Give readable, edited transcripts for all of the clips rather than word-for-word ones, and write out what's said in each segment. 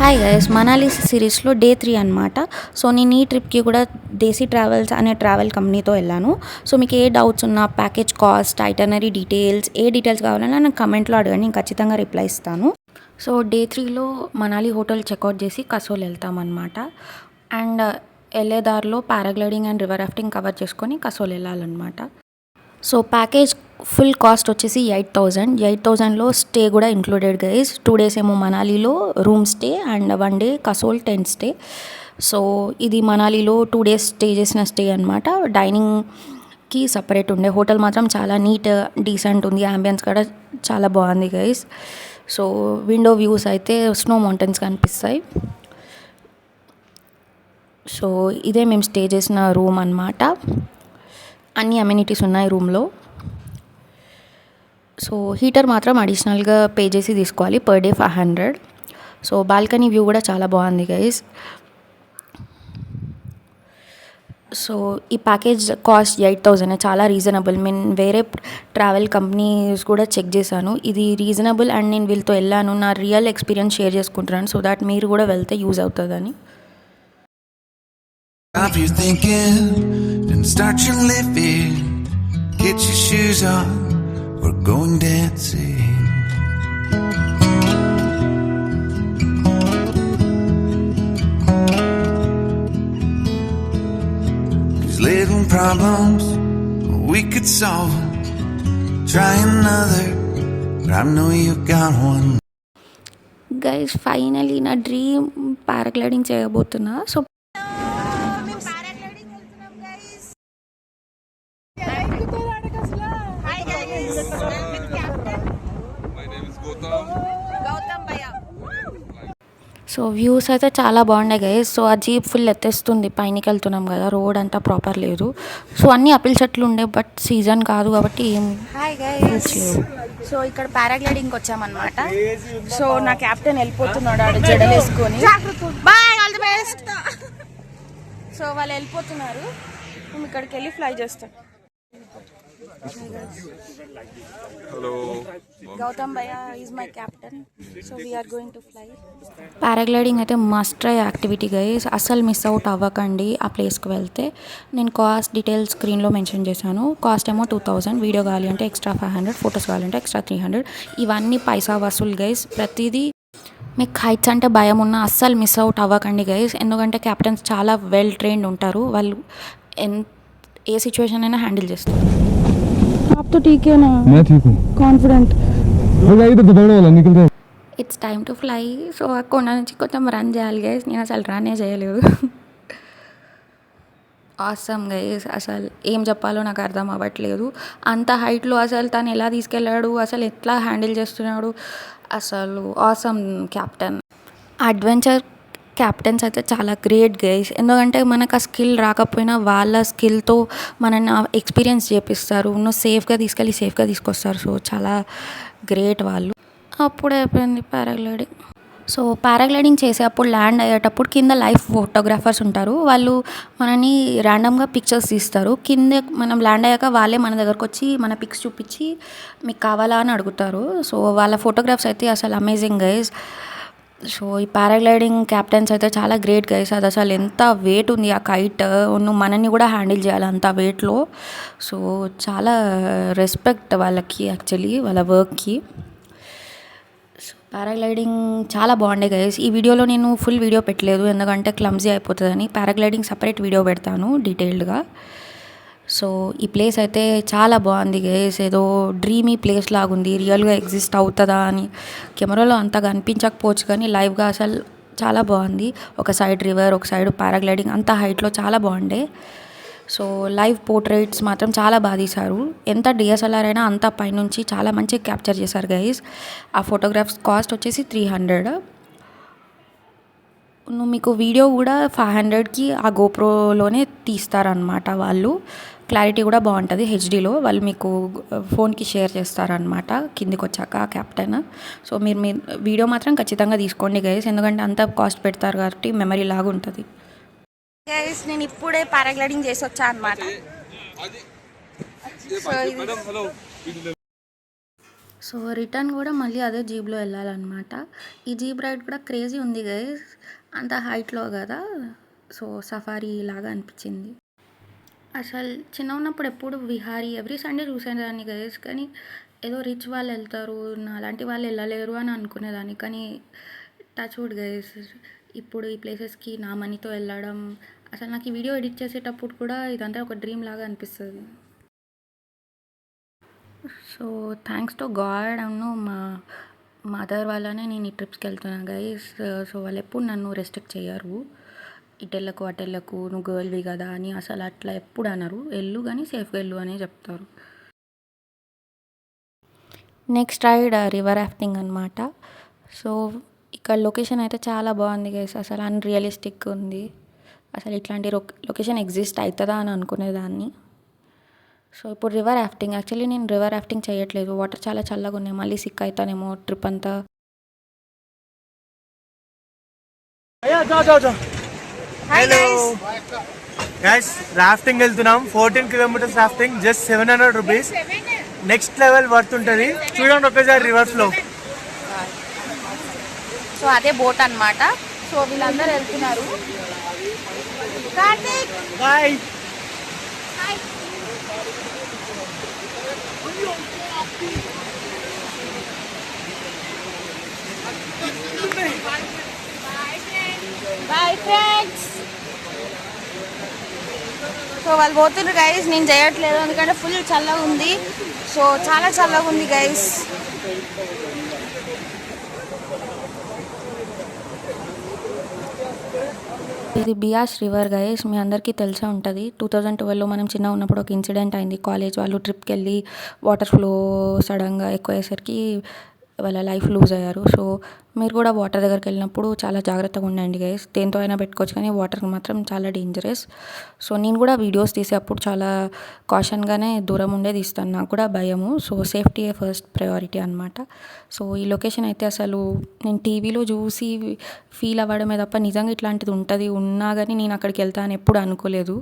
Hi guys, Manali సిరీస్లో day 3 అనమాట. So నేను ఈ ట్రిప్కి కూడా దేశీ ట్రావెల్స్ అనే ట్రావెల్ కంపెనీతో వెళ్ళాను. సో మీకు ఏ డౌట్స్ ఉన్నా, ప్యాకేజ్ కాస్ట్, ఐటనరీ డీటెయిల్స్, ఏ డీటెయిల్స్ కావాలన్నా నాకు కమెంట్లో అడగండి, నేను ఖచ్చితంగా రిప్లై ఇస్తాను. సో డే 3లో మనాలి హోటల్ చెక్అవుట్ చేసి కసోల్ వెళ్తామన్నమాట. అండ్ వెళ్ళే దారిలో paragliding and river rafting cover చేసుకొని కసోల్ వెళ్ళాలన్నమాట. సో ప్యాకేజ్ ఫుల్ కాస్ట్ వచ్చేసి 8,000లో స్టే కూడా ఇంక్లూడెడ్ గైస్. 2 days ఏమో మనాలిలో room stay and 1 day Kasol tent stay. So ఇది మనాలిలో 2 days స్టే చేసిన స్టే అనమాట. డైనింగ్కి సపరేట్ ఉండే, హోటల్ మాత్రం చాలా నీట్ డీసెంట్ ఉంది, అంబియన్స్ కూడా చాలా బాగుంది గైస్. సో విండో వ్యూస్ అయితే స్నో మౌంటైన్స్ కనిపిస్తాయి. సో ఇదే మేము స్టే చేసిన రూమ్ అనమాట. అన్ని అమ్యూనిటీస్ ఉన్నాయి రూమ్లో. సో హీటర్ మాత్రం అడిషనల్గా పే చేసి తీసుకోవాలి, per day 500. So balcony view కూడా చాలా బాగుంది గైస్. సో ఈ ప్యాకేజ్ కాస్ట్ 8,000, చాలా రీజనబుల్. నేను వేరే ట్రావెల్ కంపెనీస్ కూడా చెక్ చేశాను, ఇది రీజనబుల్. అండ్ నేను వీళ్ళతో వెళ్ళాను, నా రియల్ ఎక్స్పీరియన్స్ షేర్ చేసుకుంటున్నాను, సో దాట్ మీరు కూడా వెళ్తే యూజ్ అవుతుందని. If you're thinking and start your living, get your shoes on, we're going dancing. These little problems, we could solve them. Try another, but I know you've got one. Guys finally నా dream paragliding చేయబోతున్నా. So so views అయితే చాలా బాగున్నాయి guys. So ఆ jeep full ఎత్తేస్తుంది, పైనకి వెళ్తున్నాం కదా, రోడ్ అంతా ప్రాపర్ లేదు. సో అన్ని అపిల్ చెట్లు ఉండే, బట్ సీజన్ కాదు కాబట్టి ఏం లేవు. సో ఇక్కడ పారాగ్లైడింగ్కి వచ్చామన్నమాట. సో నా క్యాప్టెన్ వెళ్ళిపోతున్నాడు ఆడ జడలు వేసుకొని. Bye, all the best. So వాళ్ళు వెళ్ళిపోతున్నారు, మేము ఇక్కడికి వెళ్ళి ఫ్లై చేస్తాం. Hello. Gautam Bhaiya is my captain. So we are going to fly. Paragliding అయితే మస్ట్ ట్రై యాక్టివిటీ గైస్, అస్సలు మిస్ అవుట్ అవ్వకండి ఆ ప్లేస్కి వెళ్తే. నేను కాస్ట్ డీటెయిల్స్ స్క్రీన్లో మెన్షన్ చేశాను. కాస్ట్ ఏమో 2,000, వీడియో కావాలి అంటే ఎక్స్ట్రా 500, ఫొటోస్ కావాలంటే ఎక్స్ట్రా 300. ఇవన్నీ పైసా వసూలు గైస్. ప్రతిదీ మీకు హైట్స్ అంటే భయం ఉన్నా అస్సలు మిస్ అవుట్ అవ్వకండి గైస్, ఎందుకంటే క్యాప్టెన్స్ చాలా వెల్ ట్రైన్డ్ ఉంటారు, వాళ్ళు ఏ సిచ్యువేషన్ అయినా హ్యాండిల్ చేస్తారు. आप तो ठीक है ना? मैं ठीक हूँ, कॉन्फिडेंट हो गई तो दौड़ने वाला निकल रहा है. It's time to fly. So ఆ కొండ నుంచి కొంచెం రన్ చేయాలి గైస్, నేను అసలు రన్నే చేయలేదు. ఆసమ్ గైస్, అసలు ఏం చెప్పాలో నాకు అర్థం అవ్వట్లేదు. అంత హైట్లో అసలు తను ఎలా తీసుకెళ్ళాడు, అసలు ఎట్లా హ్యాండిల్ చేస్తున్నాడు, అసలు ఆసమ్ క్యాప్టెన్. అడ్వెంచర్ క్యాప్టెన్స్ అయితే చాలా గ్రేట్ గైస్, ఎందుకంటే మనకు ఆ స్కిల్ రాకపోయినా వాళ్ళ స్కిల్తో మనని ఎక్స్పీరియన్స్ చేపిస్తారు, నువ్వు సేఫ్గా తీసుకెళ్ళి సేఫ్గా తీసుకొస్తారు. సో చాలా గ్రేట్ వాళ్ళు. అప్పుడే అయిపోయింది పారాగ్లైడింగ్. సో పారాగ్లైడింగ్ చేసేటప్పుడు ల్యాండ్ అయ్యేటప్పుడు కింద లైవ్ ఫోటోగ్రాఫర్స్ ఉంటారు, వాళ్ళు మనని ర్యాండమ్గా పిక్చర్స్ తీస్తారు. కింద మనం ల్యాండ్ అయ్యాక వాళ్ళే మన దగ్గరకు వచ్చి మన పిక్స్ చూపించి మీకు కావాలా అని అడుగుతారు. సో వాళ్ళ ఫోటోగ్రాఫ్స్ అయితే అసలు అమేజింగ్ గైస్. సో ఈ పారాగ్లైడింగ్ క్యాప్టెన్స్ అయితే చాలా గ్రేట్ గైస్. అది అసలు ఎంత వెయిట్ ఉంది ఆ కైట్, నువ్వు మనల్ని కూడా హ్యాండిల్ చేయాలి అంత వెయిట్లో. సో చాలా రెస్పెక్ట్ వాళ్ళకి, యాక్చువల్లీ వాళ్ళ వర్క్కి. సో పారాగ్లైడింగ్ చాలా బాగుండే గైస్. ఈ వీడియోలో నేను ఫుల్ వీడియో పెట్టలేదు, ఎందుకంటే క్లమ్జీ అయిపోతుందని. పారాగ్లైడింగ్ సపరేట్ వీడియో పెడతాను డీటెయిల్డ్గా. సో ఈ ప్లేస్ అయితే చాలా బాగుంది గైస్, ఏదో డ్రీమీ ప్లేస్ లాగుంది, రియల్గా ఎగ్జిస్ట్ అవుతుందా అని. కెమెరాలో అంతగా అనిపించకపోవచ్చు కానీ లైవ్గా అసలు చాలా బాగుంది. ఒక సైడ్ రివర్, ఒక సైడ్ పారాగ్లైడింగ్, అంత హైట్లో చాలా బాగుండే. సో లైవ్ పోర్ట్రేట్స్ మాత్రం చాలా బాగా తీశారు, ఎంత డిఎస్ఎల్ఆర్ అయినా అంత పైనుంచి చాలా మంచిగా క్యాప్చర్ చేశారు గైస్. ఆ ఫోటోగ్రాఫ్స్ కాస్ట్ వచ్చేసి 300. మీకు వీడియో కూడా 500కి ఆ గోప్రోలోనే తీస్తారనమాట వాళ్ళు. క్లారిటీ కూడా బాగుంటుంది హెచ్డీలో, వాళ్ళు మీకు ఫోన్కి షేర్ చేస్తారనమాట కిందికి వచ్చాక క్యాప్టెన్. సో మీరు మీ వీడియో మాత్రం ఖచ్చితంగా తీసుకోండి గైస్, ఎందుకంటే అంత కాస్ట్ పెడతారు కాబట్టి మెమరీ లాగా ఉంటుంది గైస్. నేను ఇప్పుడే పారాగ్లైడింగ్ చేసి వచ్చా అనమాట. సో రిటర్న్ కూడా మళ్ళీ అదే జీప్లో వెళ్ళాలన్నమాట. ఈ జీప్ రైడ్ కూడా క్రేజీ ఉంది గైస్, అంత హైట్లో కదా, సో సఫారీ లాగా అనిపించింది. అసలు చిన్న ఉన్నప్పుడు ఎప్పుడు విహారీ ఎవ్రీ సండే చూసేదాన్ని గైస్, కానీ ఏదో రిచ్ వాళ్ళు వెళ్తారు, అలాంటి వాళ్ళు వెళ్ళలేరు అని అనుకునేదాన్ని. కానీ టచ్ వుడ్ గైస్, ఇప్పుడు ఈ ప్లేసెస్కి నా మనీతో వెళ్ళడం, అసలు నాకు ఈ వీడియో ఎడిట్ చేసేటప్పుడు కూడా ఇదంతా ఒక డ్రీమ్ లాగా అనిపిస్తుంది. సో థ్యాంక్స్ టు గాడ్ అవును మా మదర్ వల్లనే నేను ఈ ట్రిప్స్కి వెళ్తున్నాను గైస్. సో వాళ్ళు ఎప్పుడు నన్ను రెస్ట్రిక్ట్ చేయరు, ఇటెళ్ళకు అటెళ్ళకు నువ్వు గర్ల్వి కదా అని అసలు అట్లా ఎప్పుడు అనరు. వెళ్ళు కానీ సేఫ్గా వెళ్ళు అనే చెప్తారు. నెక్స్ట్ రైడ్ రివర్ రాఫ్టింగ్ అనమాట. సో ఇక్కడ లొకేషన్ అయితే చాలా బాగుంది గైస్, అసలు అన్రియలిస్టిక్ ఉంది. అసలు ఇట్లాంటి లొకేషన్ ఎగ్జిస్ట్ అవుతుందా అని అనుకునేదాన్ని. సో ఇప్పుడు రివర్ రాఫ్టింగ్, యాక్చువల్లీ నేను రివర్ రాఫ్టింగ్ చేయట్లేదు, వాటర్ చాలా చల్లగా ఉన్నాయి, మళ్ళీ సిక్ అవుతానేమో ట్రిప్ అంతా. హలో గైస్, రాఫ్టింగ్ వెళ్తున్నాం. 14 kilometres rafting, just 700 rupees. Next level worth ఉంటుంది. చూడండి ఒకసారి రివర్స్ లో. సో అదే బోట్ అనమాట. సో వీళ్ళందరూ వెళ్తున్నారు. బాయ్. Bye friends. సో వాళ్ళు పోతున్నారు గైస్, నేను చేయట్లేదు ఎందుకంటే ఫుల్ చల్లగా ఉంది. సో చాలా చల్లగా ఉంది గైస్. ఇది బియాస్ రివర్ గైస్, మీ అందరికీ తెలిసే ఉంటుంది. 2012లో మనం చిన్న ఉన్నప్పుడు ఒక ఇన్సిడెంట్ అయింది. కాలేజ్ వాళ్ళు ట్రిప్కి వెళ్ళి వాటర్ ఫ్లో సడన్గా ఎక్కువ అయ్యేసరికి వాళ్ళ లైఫ్ లూజ్ అయ్యారు. సో మీరు కూడా వాటర్ దగ్గరికి వెళ్ళినప్పుడు చాలా జాగ్రత్తగా ఉండండి గైస్. దేంతో అయినా పెట్టుకోవచ్చు కానీ వాటర్కి మాత్రం చాలా డేంజరస్. సో నేను కూడా వీడియోస్ తీసేటప్పుడు చాలా కాషన్గానే దూరం ఉండే తీస్తాను, నాకు కూడా భయము. సో సేఫ్టీయే ఫస్ట్ ప్రయారిటీ అనమాట. సో ఈ లొకేషన్ అయితే అసలు నేను టీవీలో చూసి ఫీల్ అవ్వడమే తప్ప నిజంగా ఇట్లాంటిది ఉంటుంది ఉన్నా కానీ నేను అక్కడికి వెళ్తాను ఎప్పుడు అనుకోలేదు.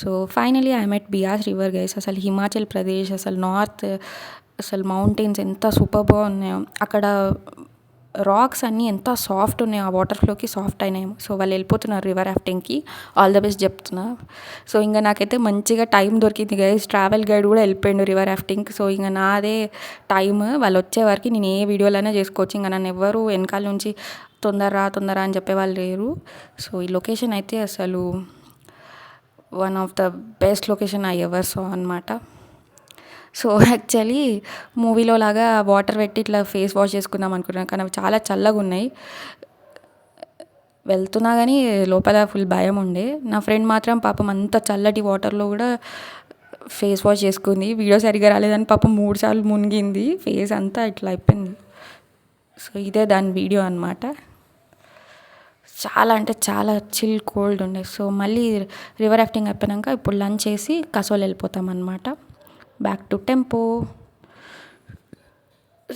So finally I met Beas river guys. అసలు హిమాచల్ ప్రదేశ్, అసలు నార్త్, అసలు మౌంటైన్స్ ఎంత సూపర్గా ఉన్నాయో, అక్కడ రాక్స్ అన్నీ ఎంత సాఫ్ట్ ఉన్నాయో, ఆ వాటర్ ఫ్లోకి సాఫ్ట్ అయినాయి. సో వాళ్ళు వెళ్ళిపోతున్నారు రివర్ రాఫ్టింగ్కి, ఆల్ ద బెస్ట్ చెప్తున్నా. సో ఇంకా నాకైతే మంచిగా టైం దొరికింది గైస్, ట్రావెల్ గైడ్ కూడా వెళ్ళిపోయిండు రివర్ రాఫ్టింగ్కి. సో ఇంకా నాదే టైం, వాళ్ళు వచ్చే వరకు నేను ఏ వీడియోలైనా చేసుకోవచ్చు. ఇంకా నన్ను ఎవరు వెనకాల నుంచి తొందర అని చెప్పేవాళ్ళు లేరు. సో ఈ లొకేషన్ అయితే అసలు one of the best location I ever saw అనమాట. సో యాక్చువల్లీ మూవీలో లాగా వాటర్ పెట్టి ఇట్లా ఫేస్ వాష్ చేసుకుందాం అనుకున్నాను, కానీ అవి చాలా చల్లగా ఉన్నాయి. వెళ్తున్నా కానీ లోపల ఫుల్ భయం ఉండే. నా ఫ్రెండ్ మాత్రం పాపం అంత చల్లటి వాటర్లో కూడా ఫేస్ వాష్ చేసుకుంది. వీడియో సరిగ్గా రాలేదని పాపం 3 సార్లు మునిగింది, ఫేస్ అంతా ఇట్లా అయిపోయింది. సో ఇదే దాని వీడియో అనమాట. చాలా అంటే చాలా చిల్ కోల్డ్ ఉండే. సో మళ్ళీ రివర్ రాఫ్టింగ్ అయిపోయాక ఇప్పుడు లంచ్ చేసి కసోల్ వెళ్ళిపోతాం అనమాట, బ్యాక్ టు టెంపో.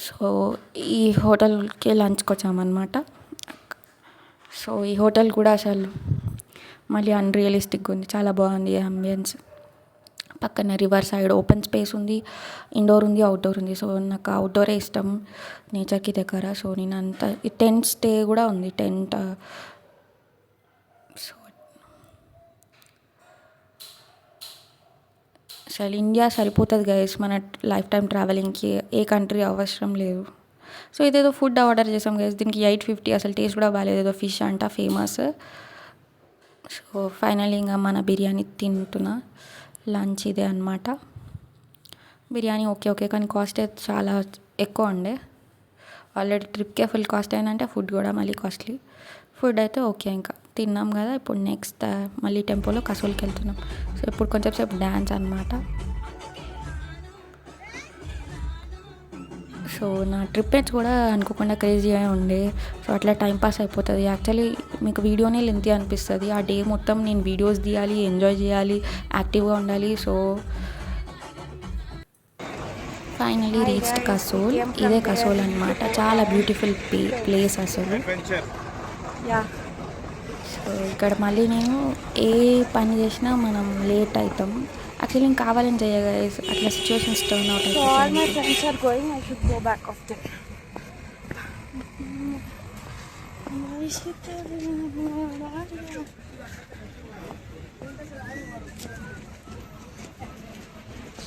సో ఈ హోటల్కి లంచ్కి వచ్చామన్నమాట. సో ఈ హోటల్ కూడా అసలు మళ్ళీ అన్రియలిస్టిక్గా ఉంది, చాలా బాగుంది అంబియన్స్. పక్కన రివర్ సైడ్ ఓపెన్ స్పేస్ ఉంది, ఇండోర్ ఉంది, అవుట్డోర్ ఉంది. సో నాకు అవుట్డోరే ఇష్టం నేచర్కి దగ్గర. సో నేను అంతా టెంట్ స్టే కూడా ఉంది, టెంట్. సో అసలు ఇండియా సరిపోతుంది గైస్ మన లైఫ్ టైం ట్రావెలింగ్కి, ఏ కంట్రీ అవసరం లేదు. సో ఇదేదో ఫుడ్ ఆర్డర్ చేసాం గైస్, దీనికి 850, అసలు టేస్ట్ కూడా బాగాలేదు, ఏదో ఫిష్ అంట ఫేమస్. సో ఫైనల్లీ ఇంకా మన బిర్యానీ తింటున్నా. లంచ్ ఇదే అనమాట. బిర్యానీ ఓకే కానీ కాస్ట్ అయితే చాలా ఎక్కువ ఉండే. ఆల్రెడీ ట్రిప్కే ఫుల్ కాస్ట్ అయిందంటే ఫుడ్ కూడా మళ్ళీ కాస్ట్లీ. ఫుడ్ అయితే ఓకే, ఇంకా తిన్నాం కదా. ఇప్పుడు నెక్స్ట్ మళ్ళీ టెంపోలో కసోల్కి వెళ్తున్నాం. సో ఇప్పుడు కొంచెం సేపు డ్యాన్స్ అనమాట. సో నా ట్రిప్ అయితే కూడా అనుకోకుండా క్రేజీగా ఉండే. సో అట్లా టైంపాస్ అయిపోతుంది. యాక్చువల్లీ మీకు వీడియోనే లెంతీ అనిపిస్తుంది, ఆ డే మొత్తం నేను వీడియోస్ తీయాలి, ఎంజాయ్ చేయాలి, యాక్టివ్గా ఉండాలి. So finally reached Kasol. ఇదే కసోల్ అనమాట, చాలా బ్యూటిఫుల్ ప్లేస్ అసలు. సో ఇక్కడ మళ్ళీ నేను ఏ పని చేసినా మనం లేట్ అవుతాం. యాక్చువల్లీ నేను కావాలని చేయ గైస్, అట్లా situations turn out So all my అయిపోతాయి. friends are going. I should go back of them.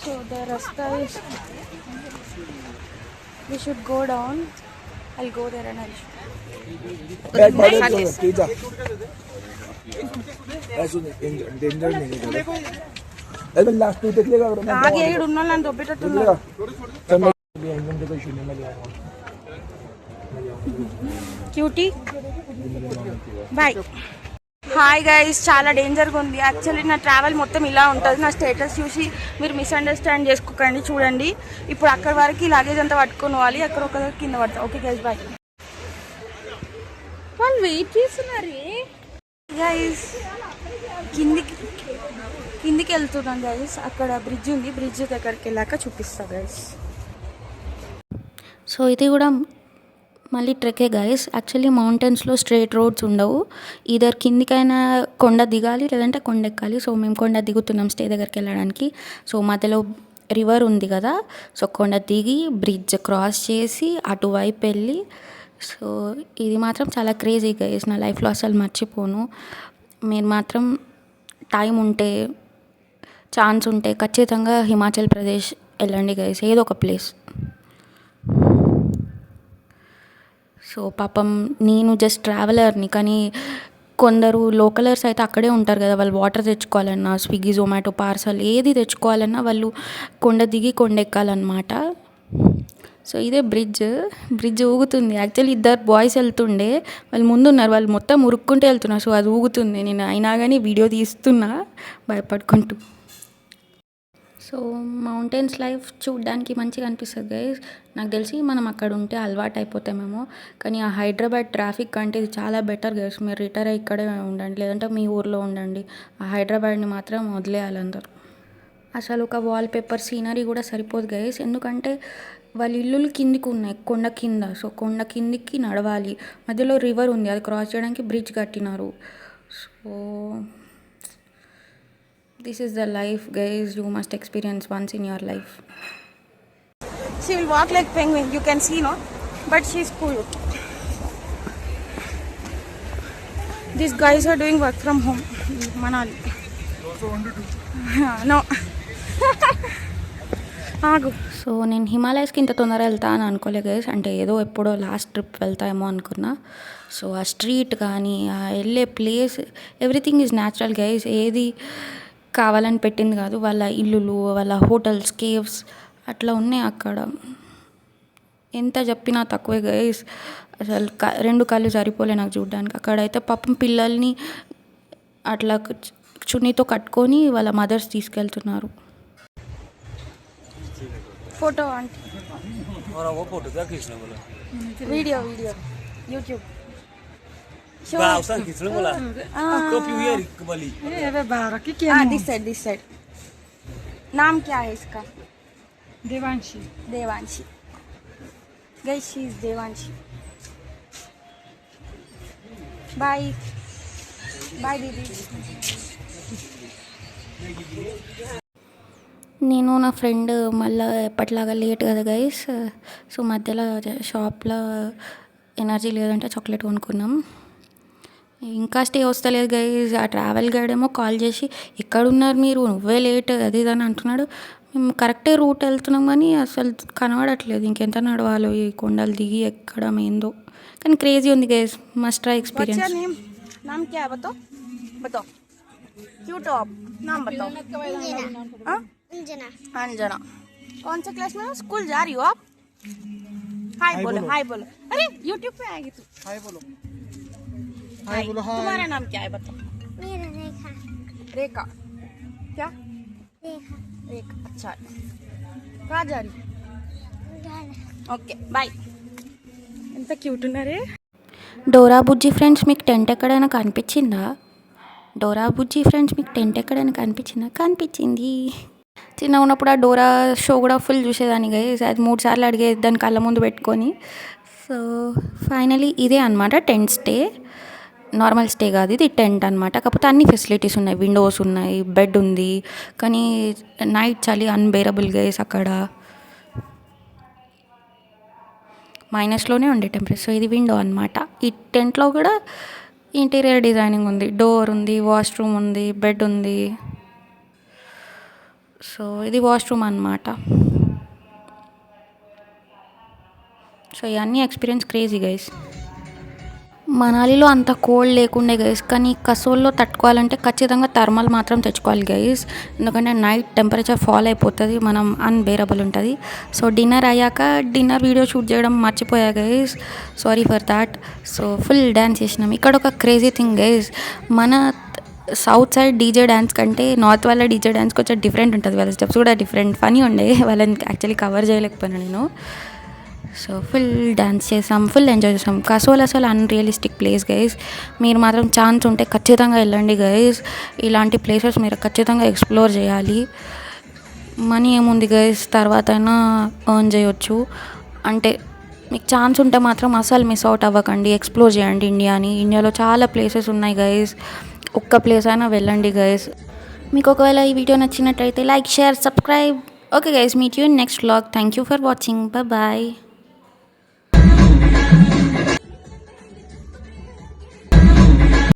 So the rasta is. We should go down. I'll go there and I'll show. ఆగే ఈడు ఉన్న వాళ్ళని దొబ్బేటట్టున్నారు. Cutie boy. హాయ్ గైస్, చాలా డేంజర్గా ఉంది. Actually నా ట్రావెల్ మొత్తం ఇలా ఉంటుంది. నా స్టేటస్ చూసి మీరు మిస్అండర్స్టాండ్ చేసుకోకండి. చూడండి, ఇప్పుడు అక్కడి వరకు లగేజ్ అంతా పట్టుకొని పోవాలి, అక్కడ ఒక కింద పడతా. Okay guys, bye. వాళ్ళు వెయిట్ చేస్తున్నారు గైస్. కిందికి వెళ్తున్నాం గైస్. అక్కడ బ్రిడ్జ్ ఉంది, బ్రిడ్జ్ దగ్గరికి వెళ్ళాక చూపిస్తా గైస్. సో ఇది కూడా మళ్ళీ ట్రెక్కే గైస్. యాక్చువల్లీ మౌంటైన్స్లో స్ట్రైట్ రోడ్స్ ఉండవు. ఈధర్ కిందికైనా కొండ దిగాలి, లేదంటే కొండ ఎక్కాలి. సో మేము కొండ దిగుతున్నాం స్టే దగ్గరికి వెళ్ళడానికి. సో మధ్యలో రివర్ ఉంది కదా, సో కొండ దిగి బ్రిడ్జ్ క్రాస్ చేసి అటువైపు వెళ్ళి, సో ఇది మాత్రం చాలా క్రేజీ గైస్. నా లైఫ్లో అసలు మర్చిపోను. మీరు మాత్రం టైం ఉంటే, ఛాన్స్ ఉంటే ఖచ్చితంగా హిమాచల్ ప్రదేశ్ వెళ్ళండి గైస్, ఏదో ఒక ప్లేస్. సో పాపం నేను జస్ట్ ట్రావెలర్ని, కానీ కొందరు లోకలర్స్ అయితే అక్కడే ఉంటారు కదా, వాళ్ళు వాటర్ తెచ్చుకోవాలన్నా, స్విగ్గీ జొమాటో పార్సల్ ఏది తెచ్చుకోవాలన్నా వాళ్ళు కొండ దిగి కొండ ఎక్కాలన్నమాట. సో ఇదే బ్రిడ్జ్ ఊగుతుంది. యాక్చువల్లీ ఇద్దరు బాయ్స్ వెళ్తుండే, వాళ్ళు ముందున్నారు, వాళ్ళు మొత్తం ఉరుక్కుంటూ వెళ్తున్నారు. సో అది ఊగుతుంది. నేను అయినా కానీ వీడియో తీస్తున్నా భయపడుకుంటూ. సో మౌంటైన్స్ లైఫ్ చూడడానికి మంచిగా అనిపిస్తుంది గైస్. నాకు తెలిసి మనం అక్కడ ఉంటే అలవాటు అయిపోతామేమో, కానీ ఆ హైదరాబాద్ ట్రాఫిక్ కంటే ఇది చాలా బెటర్ గైస్. మీరు రిటైర్ అయ్యి ఇక్కడే ఉండండి, లేదంటే మీ ఊర్లో ఉండండి. ఆ హైదరాబాద్ని మాత్రం వదిలేయాలి అందరూ. అసలు ఒక వాల్పేపర్ సీనరీ కూడా సరిపోదు గైస్, ఎందుకంటే వాళ్ళ ఇల్లులు కిందికి ఉన్నాయి, కొండ కింద. సో కొండ కిందికి నడవాలి, మధ్యలో రివర్ ఉంది, అది క్రాస్ చేయడానికి బ్రిడ్జ్ కట్టినారు. So this is the life guys, you must experience once in your life. She will walk like penguin, you can see, no? But she's cool. These guys are doing work from home. Manali. No. ఆగు. So నేను హిమాలయస్కి ఇంత తొందరగా వెళ్తా అని అనుకోలే guys. అంటే ఏదో ఎప్పుడో లాస్ట్ ట్రిప్ వెళ్తాయేమో అనుకున్నా. సో ఆ స్ట్రీట్ కానీ, ఆ వెళ్ళే place, everything is natural guys. ఏది కావాలని పెట్టింది కాదు. వాళ్ళ ఇల్లులు, వాళ్ళ హోటల్స్, కేవ్స్ అట్లా ఉన్నాయి అక్కడ. ఎంత చెప్పినా తక్కువే గైస్. అసలు రెండు కళ్ళు సరిపోలే నాకు చూడడానికి. అక్కడైతే పాపం పిల్లల్ని అట్లా చున్నీతో కట్టుకొని వాళ్ళ మదర్స్ తీసుకెళ్తున్నారు. ఫోటో అంటే వీడియో యూట్యూబ్. This side. नाम क्या है इसका? Devanshi. Guys, she is Devanshi. Bye दीदी. నేను నా ఫ్రెండ్ మళ్ళీ ఎప్పటిలాగా లేట్ కదా గైస్. సో మధ్యలో షాప్లో ఎనర్జీ లేదంటే చాక్లెట్ కొనుక్కున్నాం. ఇంకా స్టే వస్తలేదు గైస్. ఆ ట్రావెల్ గైడ్ ఏమో కాల్ చేసి, ఎక్కడున్నారు మీరు, నువ్వే లేట్ అది ఇది అని అంటున్నాడు. మేము కరెక్టే రూట్ వెళ్తున్నాం కానీ అసలు కనబడట్లేదు. ఇంకెంత నడవాలో ఈ కొండలు దిగి ఎక్కడం ఏందో, కానీ క్రేజీ ఉంది గైస్. Must try experience. नाम क्या है बताओ. क्यों टॉप नाम बताओ. अंजना. कौन सा क्लास में हो? स्कूल जा रही हो आप? हाय बोलो. अरे यूट्यूब पे आएगी तू. हाय बोलो. तुम्हारा नाम क्या है बताओ. मेरा रेखा. क्या? रेखा. अच्छा, कहाँ जा रही? Okay bye. ఎంత క్యూట్ ఉన్నారే. డోరా బుజ్జి ఫ్రెండ్స్, మీకు టెంట్ ఎక్కడైనా కనిపించిందా? కనిపించింది. చిన్న ఉన్నప్పుడు ఆ డోరా షో కూడా ఫుల్ చూసేదాన్ని గైస్. అది 3 సార్లు అడిగేది దాని కళ్ళ ముందు పెట్టుకొని. సో ఫైనలీ ఇదే అనమాట టెంట్ స్టే. నార్మల్ స్టే కాదు, ఇది టెంట్ అనమాట. కాకపోతే అన్ని ఫెసిలిటీస్ ఉన్నాయి, విండోస్ ఉన్నాయి, బెడ్ ఉంది. కానీ నైట్ చలి అన్బేరబుల్ గైస్. అక్కడ మైనస్లోనే ఉండే టెంపరేచర్. సో ఇది విండో అనమాట. ఈ టెంట్లో కూడా ఇంటీరియర్ డిజైనింగ్ ఉంది, డోర్ ఉంది, వాష్రూమ్ ఉంది, బెడ్ ఉంది. సో ఇది వాష్రూమ్ అనమాట. సో ఇవన్నీ ఎక్స్పీరియన్స్ క్రేజీ గైస్. మనాలిలో అంత కోల్డ్ లేకుండే గైస్, కానీ కసోల్లో తట్టుకోవాలంటే ఖచ్చితంగా థర్మల్ మాత్రం తెచ్చుకోవాలి గైస్. ఎందుకంటే నైట్ టెంపరేచర్ ఫాల్ అయిపోతుంది, మనం అన్బేరబుల్ ఉంటుంది. సో డిన్నర్ అయ్యాక డిన్నర్ వీడియో షూట్ చేయడం మర్చిపోయా guys, sorry for that. So full dance చేసినాం. ఇక్కడ ఒక క్రేజీ థింగ్ గైస్, మన సౌత్ సైడ్ డీజే డ్యాన్స్ కంటే నార్త్ వాళ్ళ డీజే డ్యాన్స్ కొంచెం డిఫరెంట్ ఉంటుంది. వాళ్ళ స్టెప్స్ కూడా డిఫరెంట్, ఫనీ ఉండే. వాళ్ళని యాక్చువల్లీ కవర్ చేయలేకపోయినా నేను. సో ఫుల్ డ్యాన్స్ చేసాం, ఫుల్ ఎంజాయ్ చేసాం. కసోల్ అసలు అన్రియలిస్టిక్ ప్లేస్ గైస్. మీరు మాత్రం ఛాన్స్ ఉంటే ఖచ్చితంగా వెళ్ళండి గైస్. ఇలాంటి ప్లేసెస్ మీరు ఖచ్చితంగా ఎక్స్ప్లోర్ చేయాలి. మనీ ఏముంది గైస్, తర్వాత అయినా ఎర్న్ చేయొచ్చు. అంటే మీకు ఛాన్స్ ఉంటే మాత్రం అసలు మిస్ అవుట్ అవ్వకండి, ఎక్స్ప్లోర్ చేయండి ఇండియాని. ఇండియాలో చాలా ప్లేసెస్ ఉన్నాయి గైస్, ఒక్క ప్లేస్ అయినా వెళ్ళండి గైస్. మీకు ఒకవేళ ఈ వీడియో నచ్చినట్టయితే like, share, subscribe. Okay guys, meet you in next vlog. Thank you for watching. Bye.